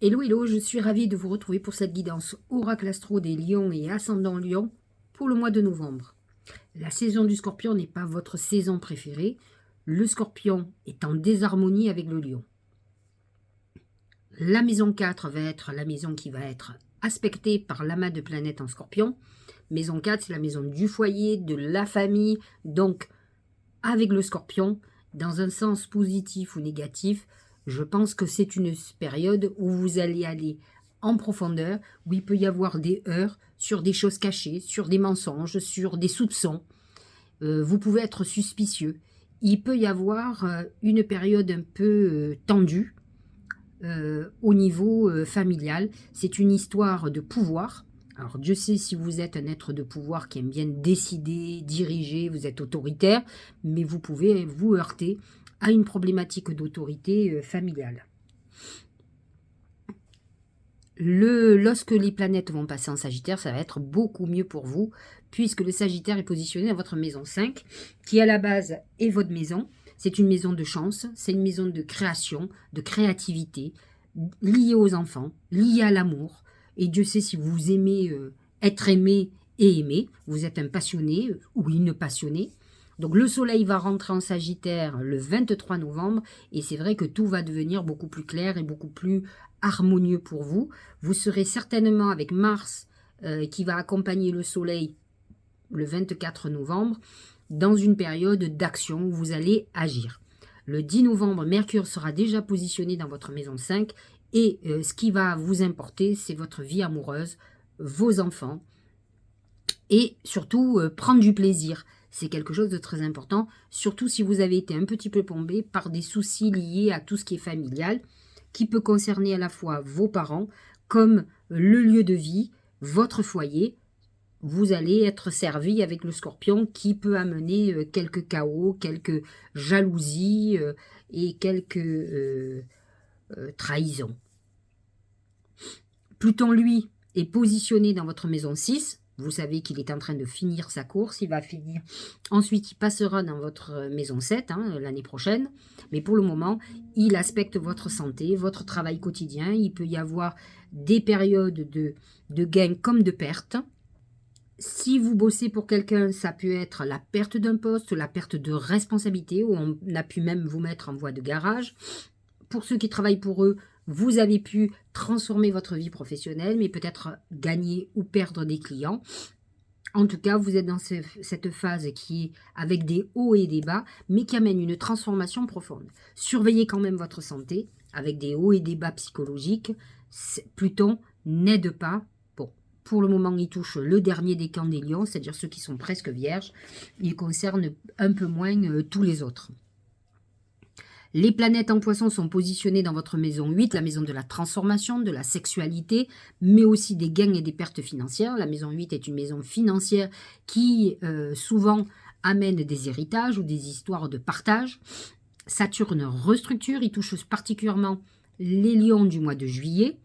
Hello, hello, je suis ravie de vous retrouver pour cette guidance Oracle Astro des Lions et Ascendant Lion pour le mois de novembre. La saison du Scorpion n'est pas votre saison préférée. Le Scorpion est en désharmonie avec le Lion. La maison 4 va être la maison qui va être aspectée par l'amas de planètes en Scorpion. Maison 4, c'est la maison du foyer, de la famille. Donc, avec le Scorpion, dans un sens positif ou négatif, je pense que c'est une période où vous allez aller en profondeur, où il peut y avoir des heurts sur des choses cachées, sur des mensonges, sur des soupçons. Vous pouvez être suspicieux. Il peut y avoir une période un peu tendue au niveau familial. C'est une histoire de pouvoir. Alors Dieu sait si vous êtes un être de pouvoir qui aime bien décider, diriger, vous êtes autoritaire, mais vous pouvez vous heurter à une problématique d'autorité familiale. Lorsque les planètes vont passer en Sagittaire, ça va être beaucoup mieux pour vous, puisque le Sagittaire est positionné dans votre maison 5, qui à la base est votre maison. C'est une maison de chance, c'est une maison de création, de créativité, liée aux enfants, liée à l'amour. Et Dieu sait si vous aimez être aimé et aimé, vous êtes un passionné ou une passionnée. Donc le soleil va rentrer en Sagittaire le 23 novembre et c'est vrai que tout va devenir beaucoup plus clair et beaucoup plus harmonieux pour vous. Vous serez certainement avec Mars qui va accompagner le soleil le 24 novembre dans une période d'action où vous allez agir. Le 10 novembre, Mercure sera déjà positionné dans votre maison 5 et ce qui va vous importer, c'est votre vie amoureuse, vos enfants et surtout prendre du plaisir. C'est quelque chose de très important, surtout si vous avez été un petit peu plombé par des soucis liés à tout ce qui est familial, qui peut concerner à la fois vos parents, comme le lieu de vie, votre foyer. Vous allez être servi avec le Scorpion qui peut amener quelques chaos, quelques jalousies et quelques trahisons. Pluton, lui, est positionné dans votre maison 6. Vous savez qu'il est en train de finir sa course, il va finir. Ensuite, il passera dans votre maison 7 l'année prochaine. Mais pour le moment, il aspecte votre santé, votre travail quotidien. Il peut y avoir des périodes de gains comme de pertes. Si vous bossez pour quelqu'un, ça peut être la perte d'un poste, la perte de responsabilité, où on a pu même vous mettre en voie de garage. Pour ceux qui travaillent pour eux, vous avez pu transformer votre vie professionnelle, mais peut-être gagner ou perdre des clients. En tout cas, vous êtes dans cette phase qui est avec des hauts et des bas, mais qui amène une transformation profonde. Surveillez quand même votre santé, avec des hauts et des bas psychologiques. Pluton n'aide pas. Bon, pour le moment, il touche le dernier des camps des lions, c'est-à-dire ceux qui sont presque vierges. Il concerne un peu moins tous les autres. Les planètes en poisson sont positionnées dans votre maison 8, la maison de la transformation, de la sexualité, mais aussi des gains et des pertes financières. La maison 8 est une maison financière qui souvent amène des héritages ou des histoires de partage. Saturne restructure, il touche particulièrement les lions du mois de juillet.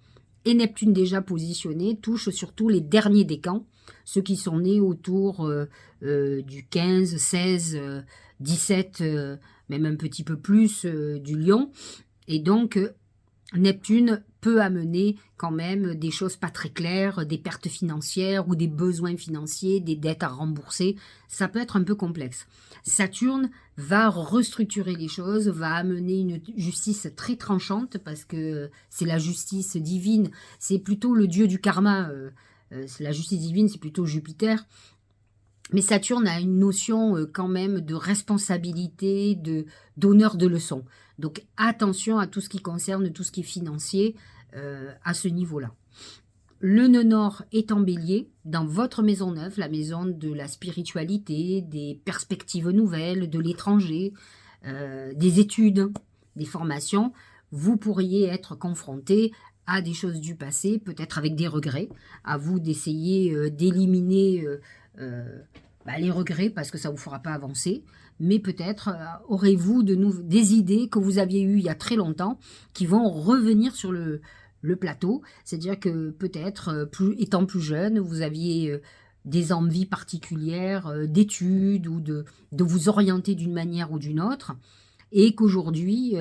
Et Neptune déjà positionné touche surtout les derniers décans, ceux qui sont nés autour du 15, 16, 17, même un petit peu plus du lion. Et donc, Neptune peut amener quand même des choses pas très claires, des pertes financières ou des besoins financiers, des dettes à rembourser. Ça peut être un peu complexe. Saturne va restructurer les choses, va amener une justice très tranchante parce que c'est la justice divine, c'est plutôt le dieu du karma. La justice divine, c'est plutôt Jupiter. Mais Saturne a une notion quand même de responsabilité, d'honneur de leçon. Donc attention à tout ce qui concerne, tout ce qui est financier à ce niveau-là. Le nœud nord est en bélier dans votre maison 9, la maison de la spiritualité, des perspectives nouvelles, de l'étranger, des études, des formations. Vous pourriez être confronté à des choses du passé, peut-être avec des regrets. À vous d'essayer d'éliminer les regrets parce que ça ne vous fera pas avancer. Mais peut-être aurez-vous des idées que vous aviez eues il y a très longtemps qui vont revenir sur le plateau. C'est-à-dire que peut-être, étant plus jeune, vous aviez des envies particulières d'études ou de vous orienter d'une manière ou d'une autre. Et qu'aujourd'hui,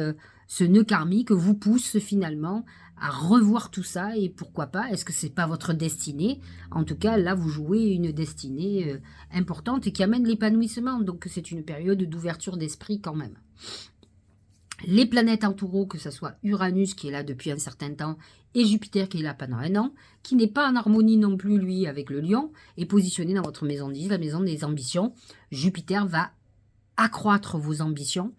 ce nœud karmique vous pousse finalement à revoir tout ça, et pourquoi pas, est-ce que c'est pas votre destinée? En tout cas, là, vous jouez une destinée importante et qui amène l'épanouissement, donc c'est une période d'ouverture d'esprit quand même. Les planètes en taureau, que ce soit Uranus qui est là depuis un certain temps et Jupiter qui est là pendant un an, qui n'est pas en harmonie non plus lui avec le lion, est positionné dans votre maison 10, la maison des ambitions. Jupiter va accroître vos ambitions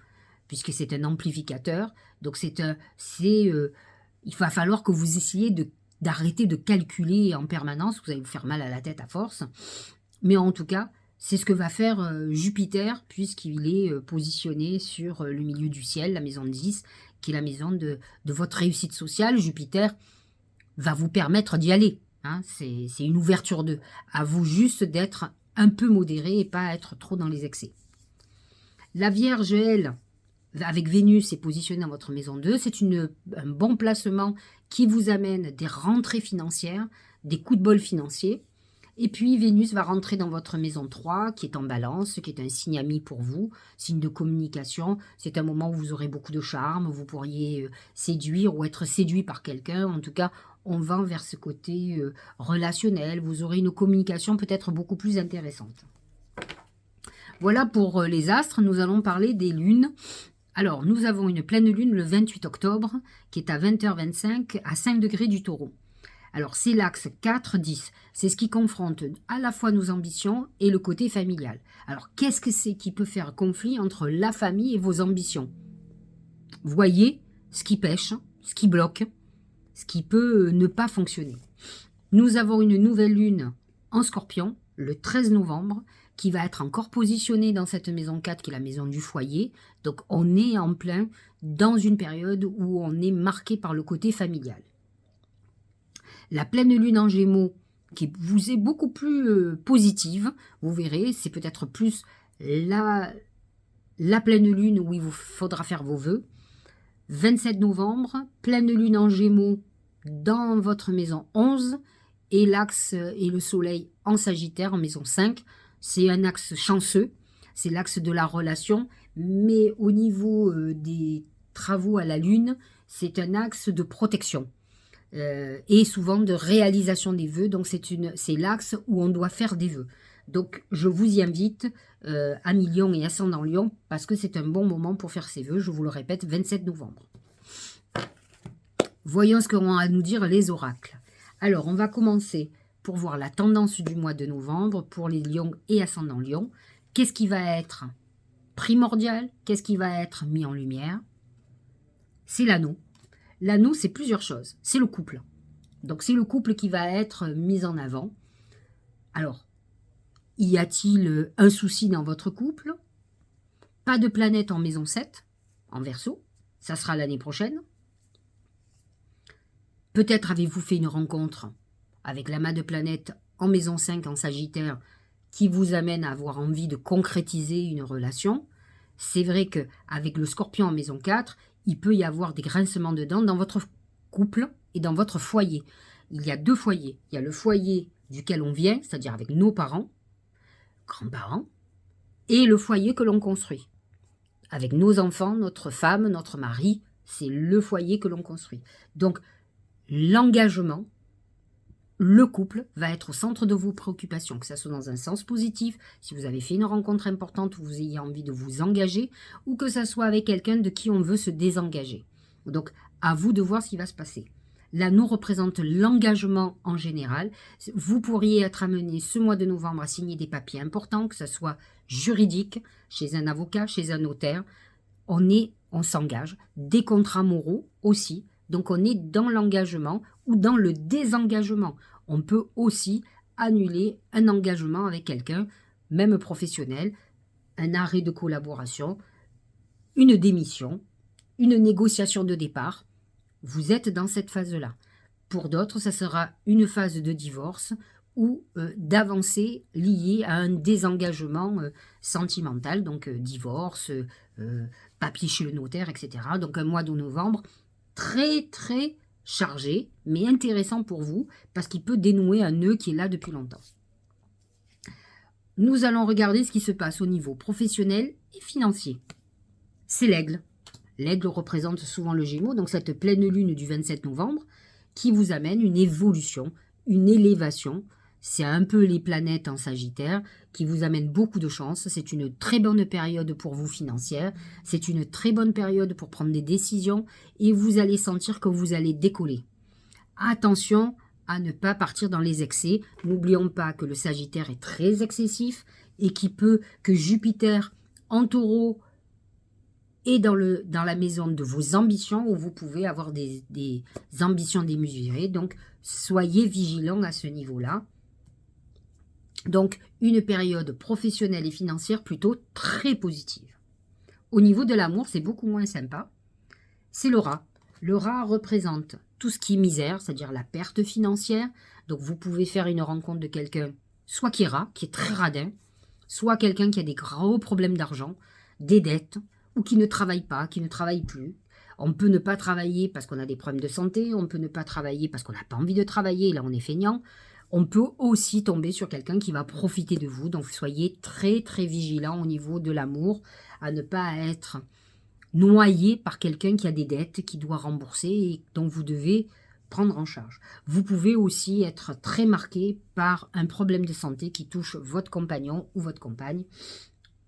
puisque c'est un amplificateur. Donc il va falloir que vous essayiez d'arrêter de calculer en permanence, vous allez vous faire mal à la tête à force. Mais en tout cas, c'est ce que va faire Jupiter, puisqu'il est positionné sur le milieu du ciel, la maison 10, qui est la maison de votre réussite sociale. Jupiter va vous permettre d'y aller. Hein, c'est une ouverture à vous juste d'être un peu modéré et pas être trop dans les excès. La Vierge, elle, avec Vénus, est positionnée dans votre maison 2. C'est un bon placement qui vous amène des rentrées financières, des coups de bol financiers. Et puis Vénus va rentrer dans votre maison 3, qui est en balance, qui est un signe ami pour vous, signe de communication. C'est un moment où vous aurez beaucoup de charme, vous pourriez séduire ou être séduit par quelqu'un. En tout cas, on va vers ce côté relationnel. Vous aurez une communication peut-être beaucoup plus intéressante. Voilà pour les astres. Nous allons parler des lunes. Alors, nous avons une pleine lune le 28 octobre, qui est à 20h25, à 5 degrés du Taureau. Alors, c'est l'axe 4-10. C'est ce qui confronte à la fois nos ambitions et le côté familial. Alors, qu'est-ce que c'est qui peut faire conflit entre la famille et vos ambitions? Voyez ce qui pêche, ce qui bloque, ce qui peut ne pas fonctionner. Nous avons une nouvelle lune en Scorpion, le 13 novembre, qui va être encore positionnée dans cette maison 4, qui est la maison du foyer. Donc, on est en plein dans une période où on est marqué par le côté familial. La pleine lune en Gémeaux, qui vous est beaucoup plus positive, vous verrez, c'est peut-être plus la pleine lune où il vous faudra faire vos vœux. 27 novembre, pleine lune en Gémeaux dans votre maison 11, et l'axe et le soleil en Sagittaire en maison 5. C'est un axe chanceux, c'est l'axe de la relation, mais au niveau des travaux à la lune, c'est un axe de protection. Et souvent de réalisation des vœux, donc c'est l'axe où on doit faire des vœux. Donc je vous y invite, amis Lion et ascendant Lion, parce que c'est un bon moment pour faire ses vœux, je vous le répète, 27 novembre. Voyons ce qu'ont à nous dire les oracles. Alors on va commencer pour voir la tendance du mois de novembre pour les Lions et ascendant Lion. Qu'est-ce qui va être primordial? Qu'est-ce qui va être mis en lumière? C'est l'anneau. L'anneau, c'est plusieurs choses. C'est le couple. Donc, c'est le couple qui va être mis en avant. Alors, y a-t-il un souci dans votre couple? Pas de planète en maison 7, en Verseau. Ça sera l'année prochaine. Peut-être avez-vous fait une rencontre avec l'amas de planètes en maison 5, en Sagittaire, qui vous amène à avoir envie de concrétiser une relation. C'est vrai qu'avec le Scorpion en maison 4, il peut y avoir des grincements de dents dans votre couple et dans votre foyer. Il y a deux foyers. Il y a le foyer duquel on vient, c'est-à-dire avec nos parents, grands-parents, et le foyer que l'on construit. Avec nos enfants, notre femme, notre mari, c'est le foyer que l'on construit. Donc, l'engagement, le couple va être au centre de vos préoccupations, que ce soit dans un sens positif, si vous avez fait une rencontre importante où vous ayez envie de vous engager, ou que ce soit avec quelqu'un de qui on veut se désengager. Donc, à vous de voir ce qui va se passer. L'anneau représente l'engagement en général. Vous pourriez être amené ce mois de novembre à signer des papiers importants, que ce soit juridique, chez un avocat, chez un notaire. On s'engage. Des contrats moraux aussi. Donc, on est dans l'engagement ou dans le désengagement. On peut aussi annuler un engagement avec quelqu'un, même professionnel, un arrêt de collaboration, une démission, une négociation de départ. Vous êtes dans cette phase-là. Pour d'autres, ça sera une phase de divorce ou d'avancée liée à un désengagement sentimental, donc divorce, papier chez le notaire, etc. Donc, un mois de novembre très très chargé, mais intéressant pour vous, parce qu'il peut dénouer un nœud qui est là depuis longtemps. Nous allons regarder ce qui se passe au niveau professionnel et financier. C'est l'aigle. L'aigle représente souvent le Gémeaux, donc cette pleine lune du 27 novembre qui vous amène une évolution, une élévation. C'est un peu les planètes en Sagittaire qui vous amènent beaucoup de chance. C'est une très bonne période pour vous financière. C'est une très bonne période pour prendre des décisions et vous allez sentir que vous allez décoller. Attention à ne pas partir dans les excès. N'oublions pas que le Sagittaire est très excessif et que Jupiter en Taureau est dans la maison de vos ambitions où vous pouvez avoir des ambitions démesurées. Donc, soyez vigilants à ce niveau-là. Donc, une période professionnelle et financière plutôt très positive. Au niveau de l'amour, c'est beaucoup moins sympa. C'est le rat. Le rat représente tout ce qui est misère, c'est-à-dire la perte financière. Donc, vous pouvez faire une rencontre de quelqu'un, soit qui est rat, qui est très radin, soit quelqu'un qui a des gros problèmes d'argent, des dettes, ou qui ne travaille pas, qui ne travaille plus. On peut ne pas travailler parce qu'on a des problèmes de santé, on peut ne pas travailler parce qu'on n'a pas envie de travailler, là on est feignant. On peut aussi tomber sur quelqu'un qui va profiter de vous, donc soyez très très vigilants au niveau de l'amour, à ne pas être noyé par quelqu'un qui a des dettes, qui doit rembourser et dont vous devez prendre en charge. Vous pouvez aussi être très marqué par un problème de santé qui touche votre compagnon ou votre compagne,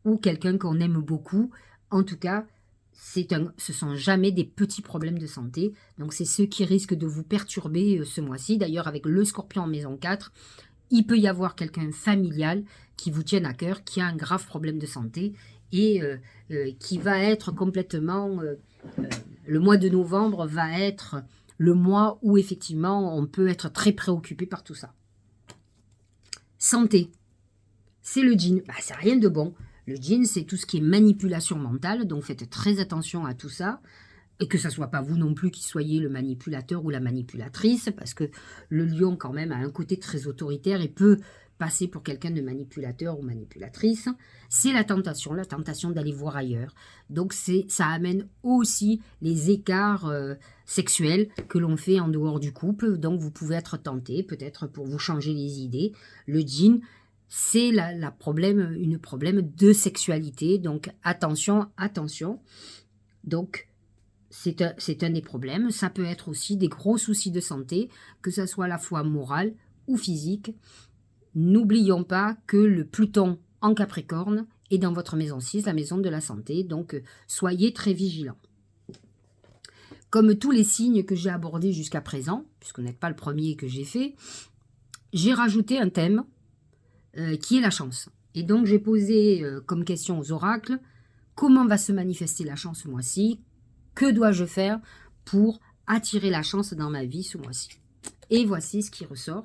ou quelqu'un qu'on aime beaucoup. En tout cas, ce sont jamais des petits problèmes de santé. Donc, c'est ceux qui risquent de vous perturber ce mois-ci. D'ailleurs, avec le Scorpion en maison 4, il peut y avoir quelqu'un familial qui vous tienne à cœur, qui a un grave problème de santé et qui va être complètement... le mois de novembre va être le mois où, effectivement, on peut être très préoccupé par tout ça. Santé. C'est le djinn. C'est rien de bon. Le djinn, c'est tout ce qui est manipulation mentale, donc faites très attention à tout ça, et que ce ne soit pas vous non plus qui soyez le manipulateur ou la manipulatrice, parce que le lion, quand même, a un côté très autoritaire et peut passer pour quelqu'un de manipulateur ou manipulatrice. C'est la tentation d'aller voir ailleurs. Donc ça amène aussi les écarts sexuels que l'on fait en dehors du couple, donc vous pouvez être tenté, peut-être pour vous changer les idées. Le djinn, c'est une problème de sexualité, donc attention. Donc, c'est un des problèmes. Ça peut être aussi des gros soucis de santé, que ce soit à la fois moral ou physique. N'oublions pas que le Pluton en Capricorne est dans votre maison 6, la maison de la santé, donc soyez très vigilants. Comme tous les signes que j'ai abordés jusqu'à présent, puisque vous n'êtes pas le premier que j'ai fait, j'ai rajouté un thème qui est la chance. Et donc, j'ai posé comme question aux oracles, comment va se manifester la chance ce mois-ci? Que dois-je faire pour attirer la chance dans ma vie ce mois-ci? Et voici ce qui ressort,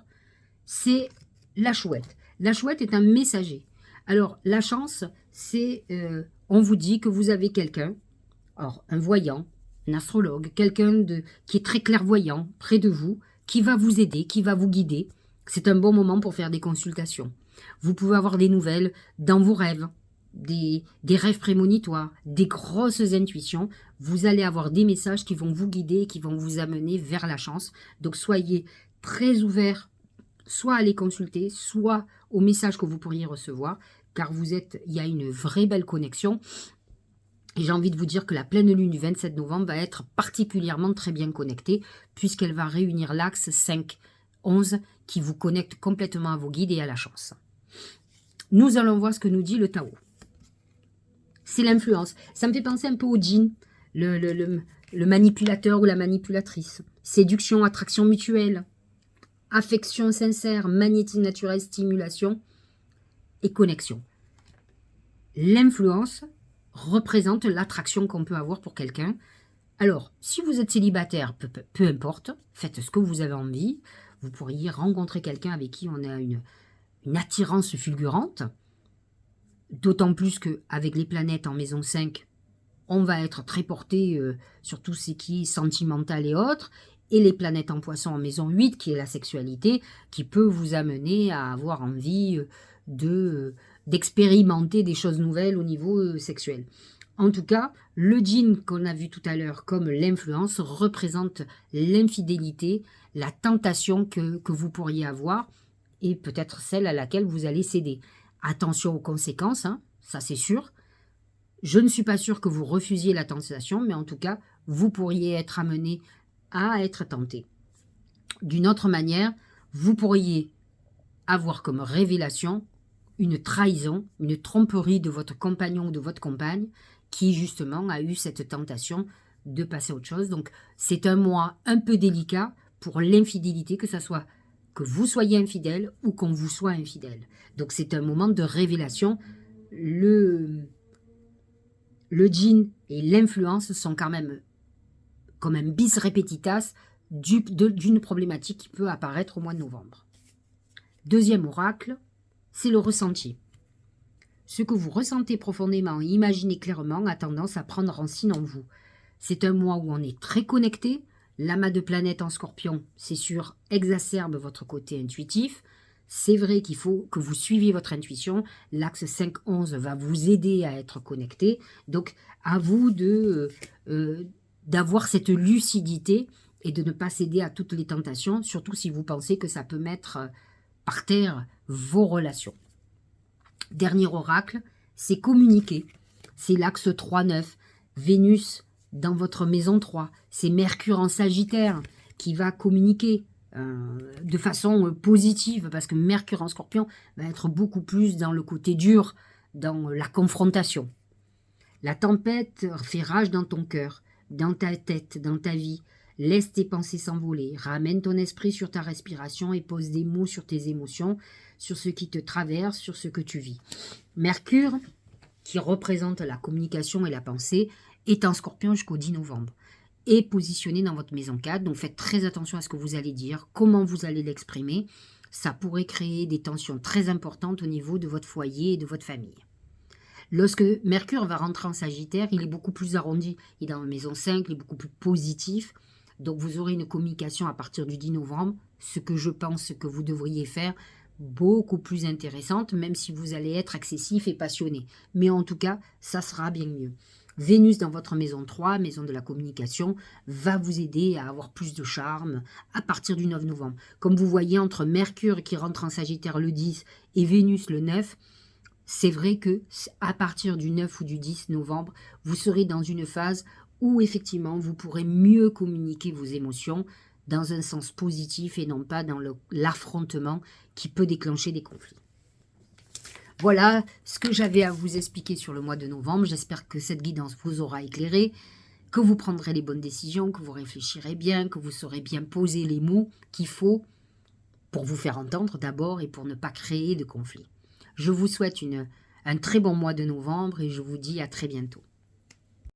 c'est la chouette. La chouette est un messager. Alors, la chance, c'est, on vous dit que vous avez quelqu'un, alors un voyant, un astrologue, quelqu'un qui est très clairvoyant près de vous, qui va vous aider, qui va vous guider. C'est un bon moment pour faire des consultations. Vous pouvez avoir des nouvelles dans vos rêves, des rêves prémonitoires, des grosses intuitions. Vous allez avoir des messages qui vont vous guider, qui vont vous amener vers la chance. Donc soyez très ouverts, soit à les consulter, soit aux messages que vous pourriez recevoir, car il y a une vraie belle connexion. Et j'ai envie de vous dire que la pleine lune du 27 novembre va être particulièrement très bien connectée, puisqu'elle va réunir l'axe 5-11 qui vous connecte complètement à vos guides et à la chance. Nous allons voir ce que nous dit le Tao. C'est l'influence. Ça me fait penser un peu au djinn, le manipulateur ou la manipulatrice. Séduction, attraction mutuelle, affection sincère, magnétisme naturel, stimulation et connexion. L'influence représente l'attraction qu'on peut avoir pour quelqu'un. Alors, si vous êtes célibataire, peu importe, faites ce que vous avez envie. Vous pourriez rencontrer quelqu'un avec qui on a une attirance fulgurante. D'autant plus qu'avec les planètes en maison 5, on va être très porté sur tout ce qui est sentimental et autres. Et les planètes en poisson en maison 8, qui est la sexualité, qui peut vous amener à avoir envie d'expérimenter des choses nouvelles au niveau sexuel. En tout cas, le djinn qu'on a vu tout à l'heure comme l'influence représente l'infidélité, la tentation que vous pourriez avoir et peut-être celle à laquelle vous allez céder. Attention aux conséquences, ça c'est sûr. Je ne suis pas sûre que vous refusiez la tentation, mais en tout cas, vous pourriez être amené à être tenté. D'une autre manière, vous pourriez avoir comme révélation une trahison, une tromperie de votre compagnon ou de votre compagne qui justement a eu cette tentation de passer à autre chose. Donc c'est un mois un peu délicat pour l'infidélité, que ce soit que vous soyez infidèle ou qu'on vous soit infidèle. Donc c'est un moment de révélation. Le djinn et l'influence sont quand même comme un bis repetitas d'une problématique qui peut apparaître au mois de novembre. Deuxième oracle, c'est le ressenti. Ce que vous ressentez profondément et imaginez clairement a tendance à prendre racine en vous. C'est un mois où on est très connecté. L'amas de planètes en scorpion, c'est sûr, exacerbe votre côté intuitif. C'est vrai qu'il faut que vous suiviez votre intuition. L'axe 5-11 va vous aider à être connecté. Donc, à vous d'avoir cette lucidité et de ne pas céder à toutes les tentations, surtout si vous pensez que ça peut mettre par terre vos relations. Dernier oracle, c'est communiquer. C'est l'axe 3-9. Vénus dans votre maison 3. C'est Mercure en Sagittaire qui va communiquer de façon positive, parce que Mercure en Scorpion va être beaucoup plus dans le côté dur, dans la confrontation. La tempête fait rage dans ton cœur, dans ta tête, dans ta vie. Laisse tes pensées s'envoler, ramène ton esprit sur ta respiration et pose des mots sur tes émotions, sur ce qui te traverse, sur ce que tu vis. Mercure, qui représente la communication et la pensée, est en Scorpion jusqu'au 10 novembre. Est positionné dans votre maison 4, donc faites très attention à ce que vous allez dire, comment vous allez l'exprimer. Ça pourrait créer des tensions très importantes au niveau de votre foyer et de votre famille. Lorsque Mercure va rentrer en Sagittaire, il est beaucoup plus arrondi. Il est dans la maison 5, il est beaucoup plus positif. Donc vous aurez une communication à partir du 10 novembre, ce que je pense que vous devriez faire, beaucoup plus intéressante, même si vous allez être excessif et passionné. Mais en tout cas, ça sera bien mieux. Vénus dans votre maison 3, maison de la communication, va vous aider à avoir plus de charme à partir du 9 novembre. Comme vous voyez, entre Mercure qui rentre en Sagittaire le 10 et Vénus le 9, c'est vrai que à partir du 9 ou du 10 novembre, vous serez dans une phase où effectivement vous pourrez mieux communiquer vos émotions dans un sens positif et non pas dans l'affrontement qui peut déclencher des conflits. Voilà ce que j'avais à vous expliquer sur le mois de novembre. J'espère que cette guidance vous aura éclairé, que vous prendrez les bonnes décisions, que vous réfléchirez bien, que vous saurez bien poser les mots qu'il faut pour vous faire entendre d'abord et pour ne pas créer de conflits. Je vous souhaite un très bon mois de novembre et je vous dis à très bientôt.